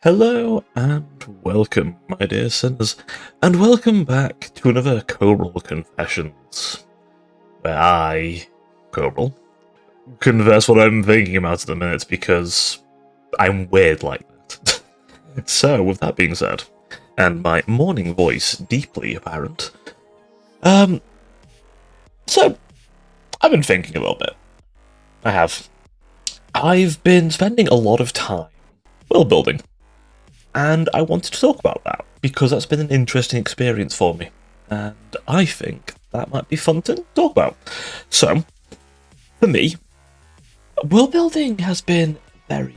Hello and welcome, my dear sinners, and welcome back to another Cobral Confessions, where I, Cobral, confess what I'm thinking about at the minute because I'm weird like that. So, with that being said, and my morning voice deeply apparent, so I've been thinking a little bit. I have. I've been spending a lot of time world building. And I wanted to talk about that, because that's been an interesting experience for me. And I think that might be fun to talk about. So, for me, world building has been very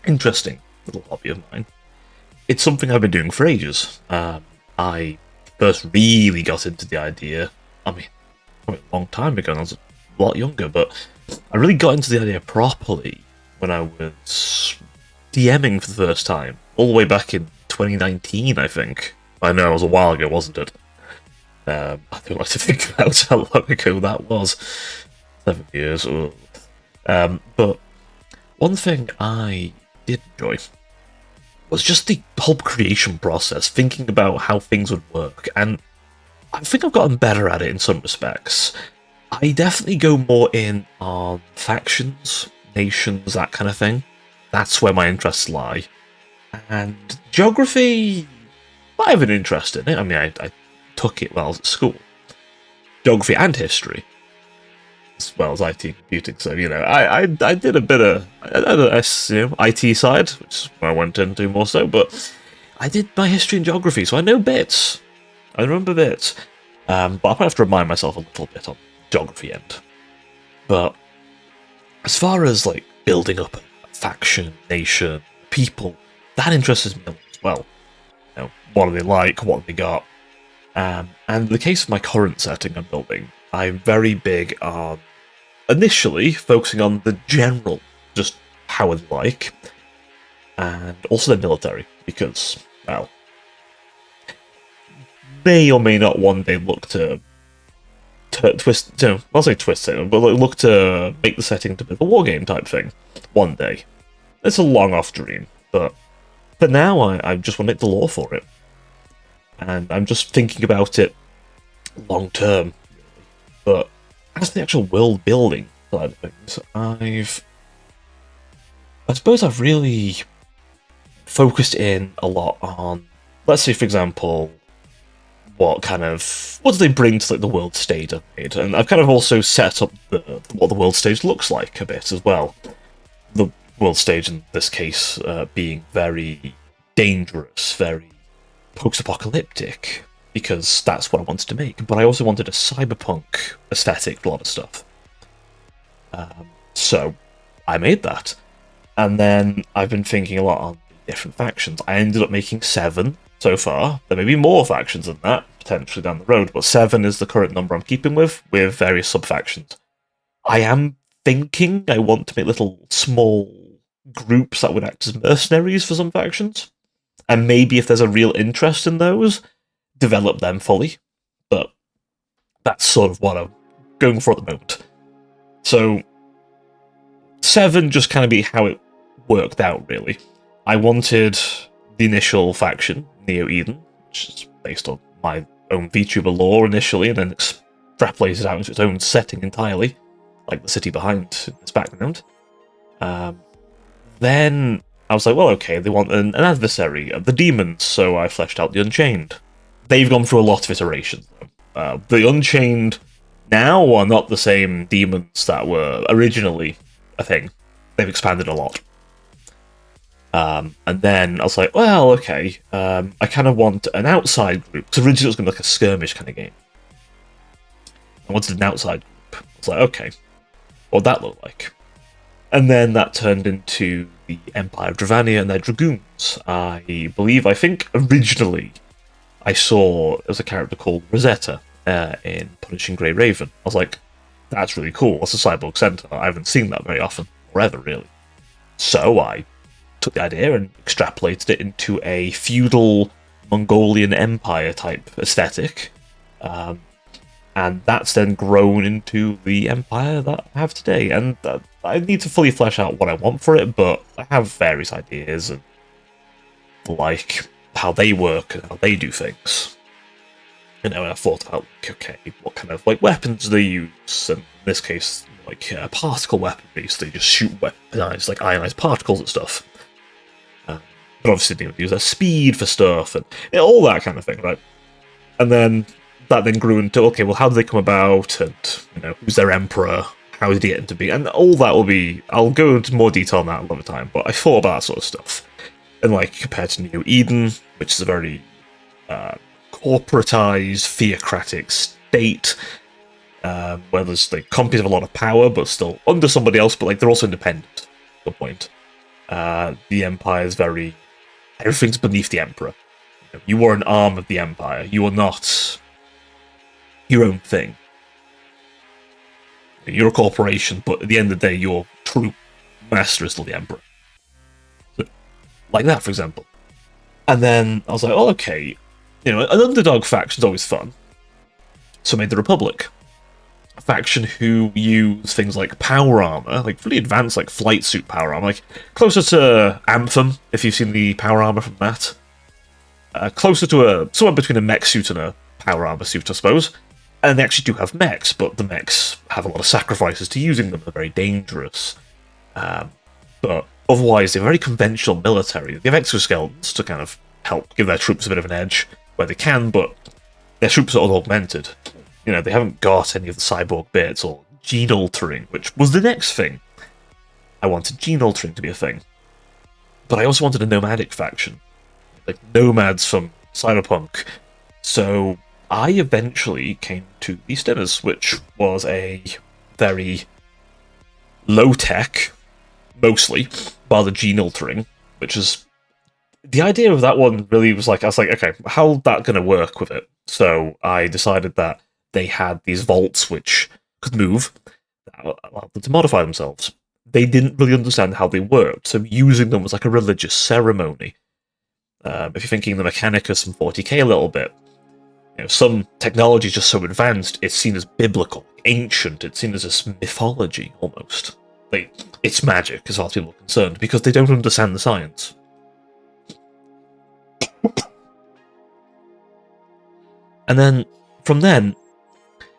interesting little hobby of mine. It's something I've been doing for ages. I first really got into the idea, a long time ago, and I was a lot younger, but I really got into the idea properly when I was DMing for the first time, all the way back in 2019, I think. I know, it was a while ago, wasn't it? I don't like to think about how long ago that was. 7 years. But one thing I did enjoy was just the whole creation process, thinking about how things would work, and I think I've gotten better at it in some respects. I definitely go more in on factions, nations, that kind of thing. That's where my interests lie. And geography, I have an interest in it. I mean, I took it while I was at school. Geography and history, as well as IT and computing. So, I did a bit of IT side, which is where I went into more so, but I did my history and geography, so I know bits. I remember bits. But I might have to remind myself a little bit on geography end. But as far as, like, building up faction, nation, people, that interests me a lot as well. What are they like? What have they got? And in the case of my current setting I'm building, I'm very big on initially focusing on the general, just how are they like, and also the military, because, well, may or may not one day look to twist, I'll say twist it, but look to make the setting into a bit of a wargame type thing one day. It's a long off dream, but for now I just want to make the lore for it. And I'm just thinking about it long term, really. But as for the actual world building side of things, I suppose I've really focused in a lot on, let's say, for example, what do they bring to, like, the world stage I've made, and I've kind of also set up what the world stage looks like a bit as well. The world stage in this case being very dangerous, very post-apocalyptic, because that's what I wanted to make. But I also wanted a cyberpunk aesthetic for a lot of stuff. So I made that, and then I've been thinking a lot on different factions. I ended up making 7 so far. There may be more factions than that, potentially down the road, but 7 is the current number I'm keeping with various sub-factions. I am thinking I want to make little small groups that would act as mercenaries for some factions, and maybe if there's a real interest in those, develop them fully. But that's sort of what I'm going for at the moment. So 7 just kind of be how it worked out, really. I wanted the initial faction, Neo Eden, which is based on my own Vtuber lore initially, and then extrapolated out into its own setting entirely, like the city behind its background. Then I was like, well, okay, they want an adversary, the demons, so I fleshed out the Unchained. They've gone through a lot of iterations, though. The Unchained now are not the same demons that were originally a thing. They've expanded a lot. And then I was like, well, okay, I kind of want an outside group, because originally it was going to be like a skirmish kind of game. I wanted an outside group. I was like, okay, what would that look like? And then that turned into the Empire of Dravania and their Dragoons. I think originally I saw there was a character called Rosetta in Punishing Grey Raven. I was like, that's really cool. That's a cyborg centaur. I haven't seen that very often, or ever, really. So I took the idea and extrapolated it into a feudal Mongolian empire type aesthetic. And that's then grown into the empire that I have today. And I need to fully flesh out what I want for it, but I have various ideas and like how they work and how they do things. And I thought about, okay, what kind of like weapons do they use? And in this case, like particle weaponry, so they just shoot weaponized, like ionized particles and stuff. But obviously they would use their speed for stuff and all that kind of thing, right? And then that then grew into, okay, well, how do they come about, and who's their emperor, how did he get into being, and all that will be. I'll go into more detail on that another time. But I thought about that sort of stuff, and like compared to New Eden, which is a very corporatized, theocratic state, where there's like companies have a lot of power, but still under somebody else, but like they're also independent. At the point, the empire is very, everything's beneath the emperor. You are an arm of the empire. You are not your own thing. You're a corporation, but at the end of the day, your true master is still the emperor. So, like that, for example. And then I was like, oh, okay, an underdog faction's always fun. So I made the Republic. A faction who use things like power armor, like really advanced, like flight suit power armor, like closer to Anthem, if you've seen the power armor from that. Closer to somewhere between a mech suit and a power armor suit, I suppose. And they actually do have mechs, but the mechs have a lot of sacrifices to using them. They're very dangerous. But otherwise, they're very conventional military. They have exoskeletons to kind of help give their troops a bit of an edge where they can, but their troops are all augmented. They haven't got any of the cyborg bits or gene altering, which was the next thing. I wanted gene altering to be a thing. But I also wanted a nomadic faction. Like nomads from Cyberpunk. So I eventually came to the Stimmers, which was a very low-tech, mostly, bar the gene altering, which is... The idea of that one really was like, I was like, okay, how's that going to work with it? So I decided that they had these vaults which could move, that allowed them to modify themselves. They didn't really understand how they worked, so using them was like a religious ceremony. If you're thinking the Mechanicus from 40k a little bit, some technology is just so advanced, it's seen as biblical, ancient, it's seen as this mythology, almost. Like, it's magic, as far as people are concerned, because they don't understand the science. And then, from then,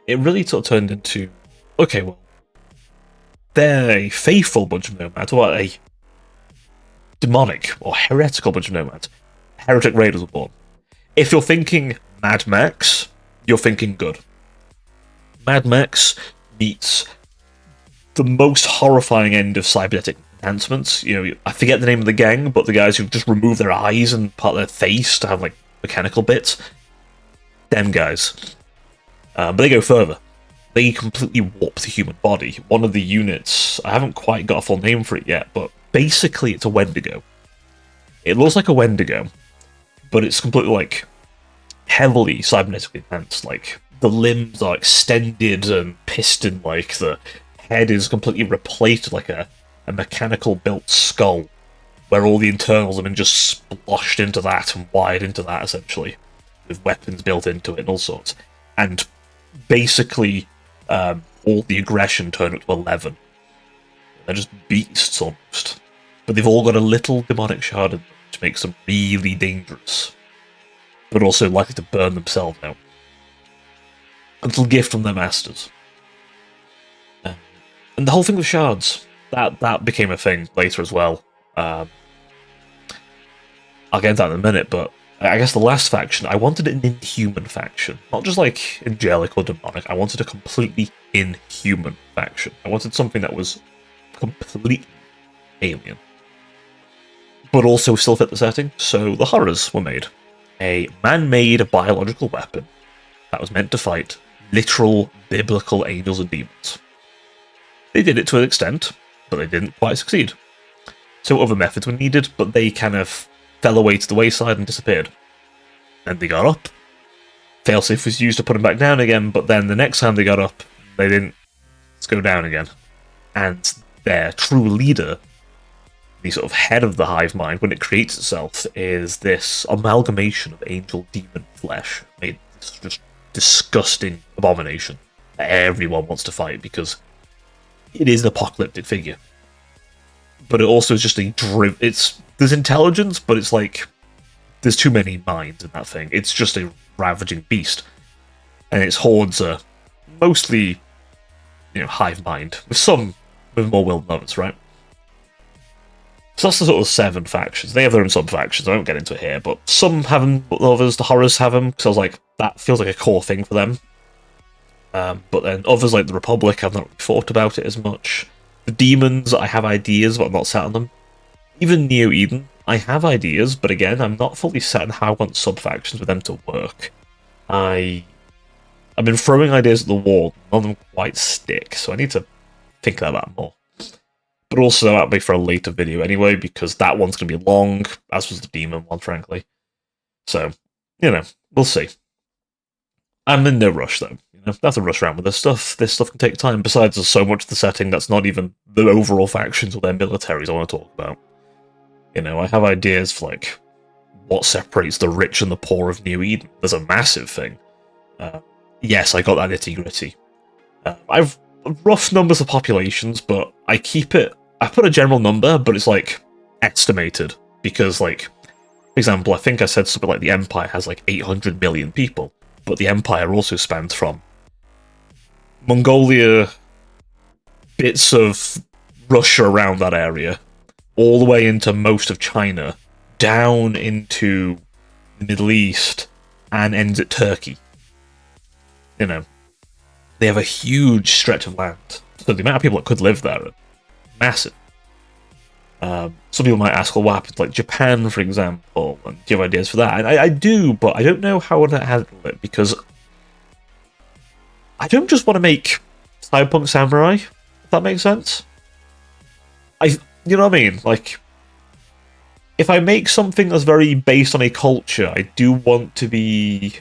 it really sort of turned into, okay, well, they're a faithful bunch of nomads, or a demonic or heretical bunch of nomads. Heretic Raiders were born. If you're thinking Mad Max, you're thinking good. Mad Max meets the most horrifying end of cybernetic enhancements. I forget the name of the gang, but the guys who just remove their eyes and part of their face to have like mechanical bits. Them guys. But they go further. They completely warp the human body. One of the units, I haven't quite got a full name for it yet, but basically it's a Wendigo. It looks like a Wendigo, but it's completely like heavily cybernetically enhanced. Like the limbs are extended and piston-like. The head is completely replaced like a mechanical built skull, where all the internals have been just splashed into that and wired into that, essentially, with weapons built into it and all sorts. And basically, all the aggression turned up to 11. They're just beasts almost. But they've all got a little demonic shard in them, which makes them really dangerous, but also likely to burn themselves out. A little gift from their masters. And the whole thing with shards, that became a thing later as well. I'll get into that in a minute, but I guess the last faction, I wanted an inhuman faction. Not just like angelic or demonic, I wanted a completely inhuman faction. I wanted something that was completely alien, but also still fit the setting, so the Horrors were made. A man-made biological weapon that was meant to fight literal biblical angels and demons. They did it to an extent, but they didn't quite succeed. So other methods were needed, but they kind of fell away to the wayside and disappeared. Then they got up. Failsafe was used to put them back down again, but then the next time they got up, they didn't go down again. And their true leader, the sort of head of the hive mind, when it creates itself, is this amalgamation of angel demon flesh, made just disgusting abomination that everyone wants to fight because it is an apocalyptic figure. But it also is just there's intelligence, but it's like there's too many minds in that thing. It's just a ravaging beast, and its hordes are mostly, hive mind with some with more will than others, right? So that's the sort of 7 factions. They have their own sub-factions. I won't get into it here, but some have them, others, the horrors have them, because I was like, that feels like a core thing for them. But then others, like the Republic, I've not really thought about it as much. The demons, I have ideas, but I'm not set on them. Even Neo Eden, I have ideas, but again, I'm not fully set on how I want sub-factions for them to work. I've been throwing ideas at the wall, none of them quite stick, so I need to think about that more. But also, that'll be for a later video anyway, because that one's going to be long, as was the demon one, frankly. So, we'll see. I'm in no rush, though. Don't have to rush around with this stuff. This stuff can take time. Besides, there's so much of the setting that's not even the overall factions or their militaries I want to talk about. I have ideas for, like, what separates the rich and the poor of New Eden. There's a massive thing. Yes, I got that nitty-gritty. I've rough numbers of populations, but I put a general number, but it's, like, estimated. Because, like, for example, I think I said something like the Empire has, like, 800 million people. But the Empire also spans from Mongolia, bits of Russia around that area, all the way into most of China, down into the Middle East, and ends at Turkey. They have a huge stretch of land. So the amount of people that could live there are massive. Some people might ask, well, what happens like Japan, for example? And do you have ideas for that? And I do, but I don't know how to handle it, because I don't just want to make Cyberpunk Samurai, if that makes sense. You know what I mean? Like, if I make something that's very based on a culture, I do want to be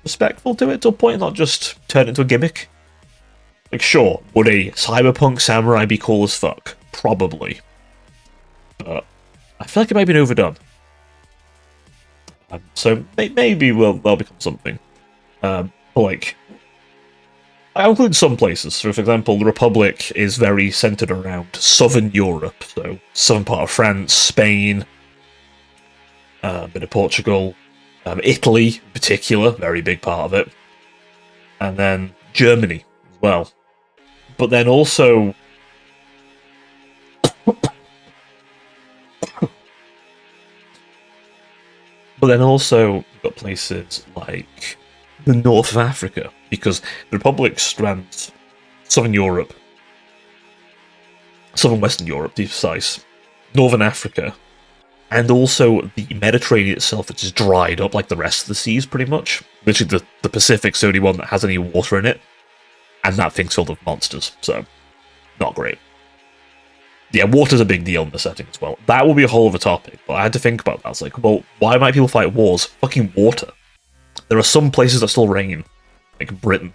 respectful to it to a point, not just turn it into a gimmick. Like, sure, would a Cyberpunk Samurai be cool as fuck? Probably. But I feel like it might have been overdone. So maybe they'll become something. But like, I include some places. So, for example, the Republic is very centered around southern Europe, so southern part of France, Spain, a bit of Portugal, Italy in particular, very big part of it, and then Germany as well. But then also, you've got places like the north of Africa, because the Republic strands southern Europe, southern Western Europe, to be precise, northern Africa, and also the Mediterranean itself, which is dried up like the rest of the seas, pretty much. Literally, the Pacific's the only one that has any water in it, and that thing's filled with monsters, so not great. Yeah, water's a big deal in the setting as well. That will be a whole other topic, but I had to think about that. I was like, well, why might people fight wars? Fucking water. There are some places that still rain, like Britain.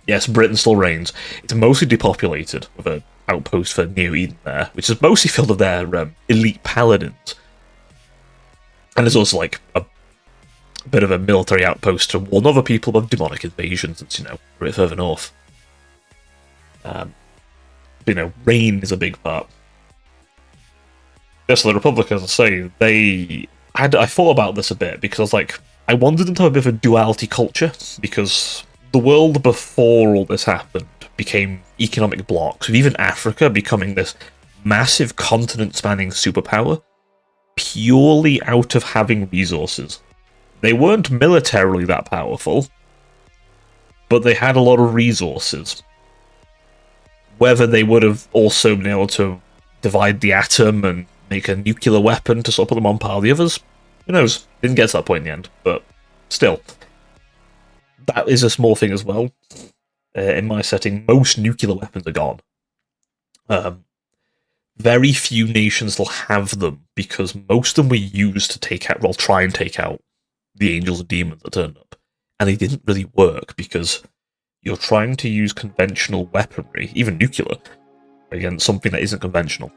Yes, Britain still rains. It's mostly depopulated, with an outpost for Neo Eden there, which is mostly filled with their elite paladins. And there's also like a bit of a military outpost to warn other people of demonic invasions. It's, a bit further north. But, rain is a big part. Yeah, so the Republic, as I say, I thought about this a bit, because I was like, I wanted them to have a bit of a duality culture, because the world before all this happened became economic blocks, with even Africa becoming this massive continent-spanning superpower, purely out of having resources. They weren't militarily that powerful, but they had a lot of resources. Whether they would have also been able to divide the atom and make a nuclear weapon to sort of put them on par with the others, who knows? Didn't get to that point in the end, but still. That is a small thing as well. In my setting, most nuclear weapons are gone. Very few nations will have them, because most of them were used to try and take out the angels and demons that turned up. And they didn't really work, because you're trying to use conventional weaponry, even nuclear, against something that isn't conventional.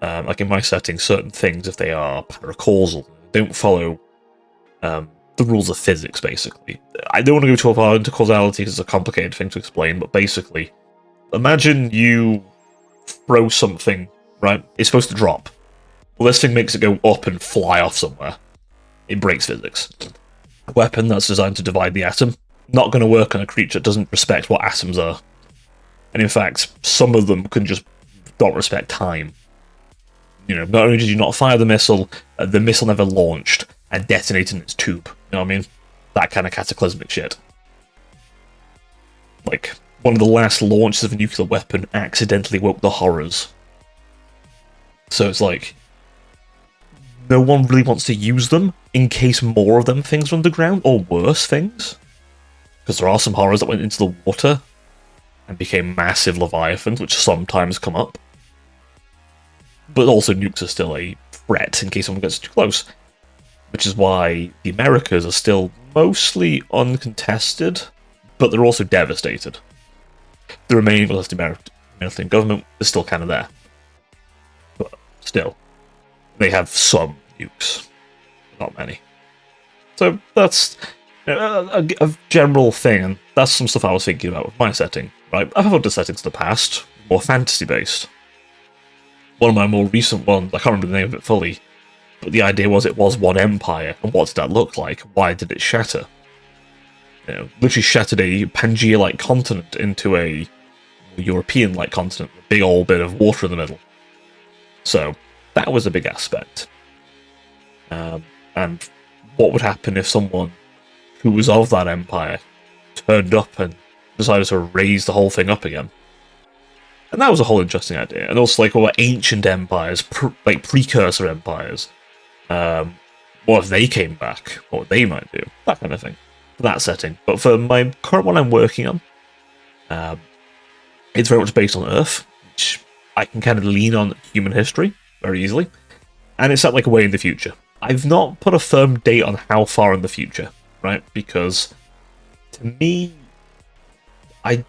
Like in my setting, certain things, if they are paracausal, don't follow the rules of physics, basically. I don't want to go too far into causality because it's a complicated thing to explain, but basically, imagine you throw something, right? It's supposed to drop. Well, this thing makes it go up and fly off somewhere. It breaks physics. A weapon that's designed to divide the atom, not going to work on a creature that doesn't respect what atoms are. And in fact, some of them can just not respect time. You know, not only did you not fire the missile never launched and detonated in its tube. You know what I mean? That kind of cataclysmic shit. Like, one of the last launches of a nuclear weapon accidentally woke the horrors. So it's like, no one really wants to use them in case more of them things are underground, or worse things. Because there are some horrors that went into the water and became massive leviathans, which sometimes come up. But also nukes are still a threat in case someone gets too close. Which is why the Americas are still mostly uncontested, but they're also devastated. The remaining of the American government is still kind of there. But still, they have some nukes. Not many. So that's a general thing, and that's some stuff I was thinking about with my setting. Right? I've had other settings in the past, more fantasy-based. One of my more recent ones, I can't remember the name of it fully, but the idea was it was one empire, and what did that look like? Why did it shatter? You know, literally shattered a Pangea-like continent into a European-like continent with a big old bit of water in the middle. So, that was a big aspect. And what would happen if someone who was of that empire turned up and decided to raise the whole thing up again? And that was a whole interesting idea. And also, like, what ancient empires, like precursor empires, what if they came back? What they might do? That kind of thing. For that setting. But for my current one I'm working on, it's very much based on Earth, which I can kind of lean on human history very easily. And it's set like way in the future. I've not put a firm date on how far in the future, right? Because to me, I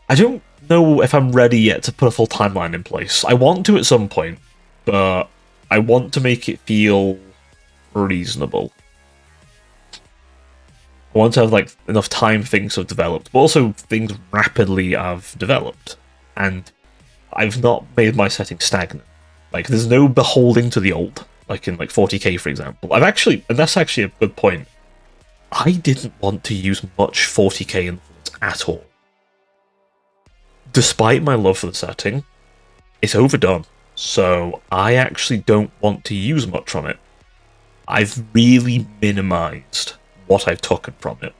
don't know if I'm ready yet to put a full timeline in place. I want to at some point, but I want to make it feel reasonable. I want to have like enough time things have developed, but also things rapidly have developed. And I've not made my setting stagnant. Like, there's no beholding to the old, like in like 40k, for example. And that's actually a good point. I didn't want to use much 40k influence at all. Despite my love for the setting, it's overdone. So I actually don't want to use much from it. I've really minimized what I've taken from it.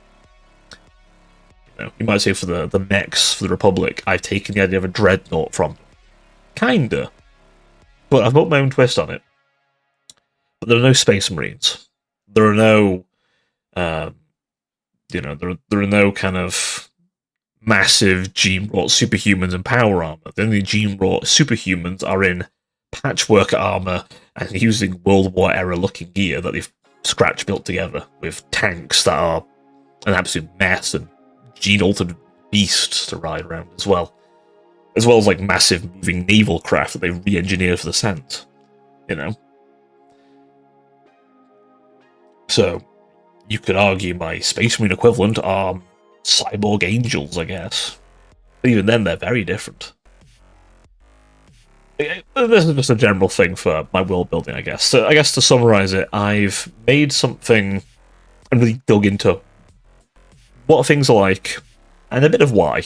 You know, you might say for the mechs, for the Republic, I've taken the idea of a dreadnought from them. Kinda. But I've put my own twist on it. But there are no Space Marines. There are no, there are no kind of massive gene-wrought superhumans and power armor. The only gene-wrought superhumans are in patchwork armor and using World War era looking gear that they've scratch built together with tanks that are an absolute mess and gene-altered beasts to ride around as well as like massive moving naval craft that they've re-engineered for the Scent, you know. So you could argue my Space Marine equivalent are cyborg angels, I guess. But even then, they're very different. This is just a general thing for my world building, I guess. So I guess to summarize it, I've made something and really dug into what things are like and a bit of why.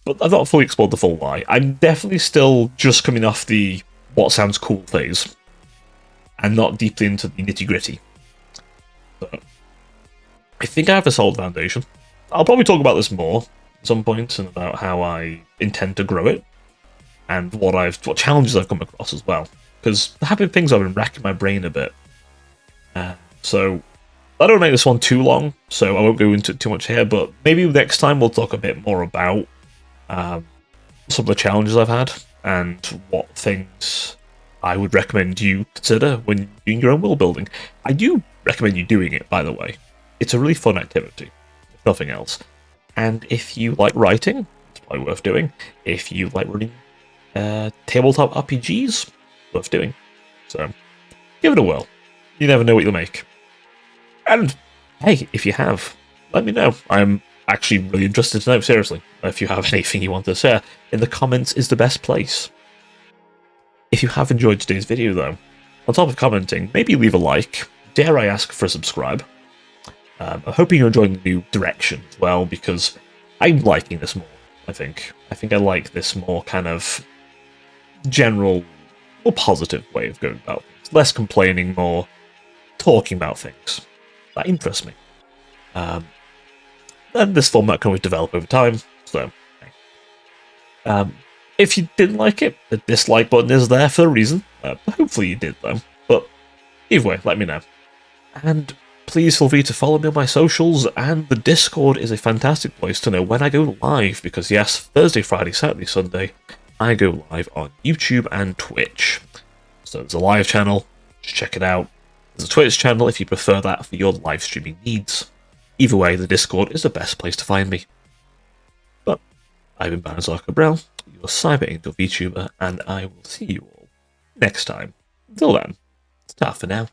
But I've not fully explored the full why. I'm definitely still just coming off the what sounds cool phase and not deeply into the nitty-gritty. But I think I have a solid foundation. I'll probably talk about this more at some point and about how I intend to grow it and what challenges I've come across as well. Because there have been things I've been racking my brain a bit. So I don't make this one too long, so I won't go into it too much here, but maybe next time we'll talk a bit more about some of the challenges I've had and what things I would recommend you consider when doing your own world building. I do recommend you doing it, by the way. It's a really fun activity, if nothing else. And if you like writing, it's probably worth doing. If you like running tabletop RPGs, worth doing. So, give it a whirl. You never know what you'll make. And hey, if you have, let me know. I'm actually really interested to know, seriously. If you have anything you want to share, in the comments is the best place. If you have enjoyed today's video, though, on top of commenting, maybe leave a like. Dare I ask for a subscribe? I'm hoping you're enjoying the new direction as well, because I'm liking this more, I think. I think I like this more kind of general, more positive way of going about things. Less complaining, more talking about things. That interests me. And this format can always develop over time, so... if you didn't like it, the dislike button is there for a reason. Hopefully you did, though. But either way, let me know. And please feel free to follow me on my socials, and the Discord is a fantastic place to know when I go live, because yes, Thursday, Friday, Saturday, Sunday, I go live on YouTube and Twitch. So there's a live channel, just check it out. There's a Twitch channel if you prefer that for your live streaming needs. Either way, the Discord is the best place to find me. But I've been Cobral, your Cyber Angel VTuber, and I will see you all next time. Until then, ta for now.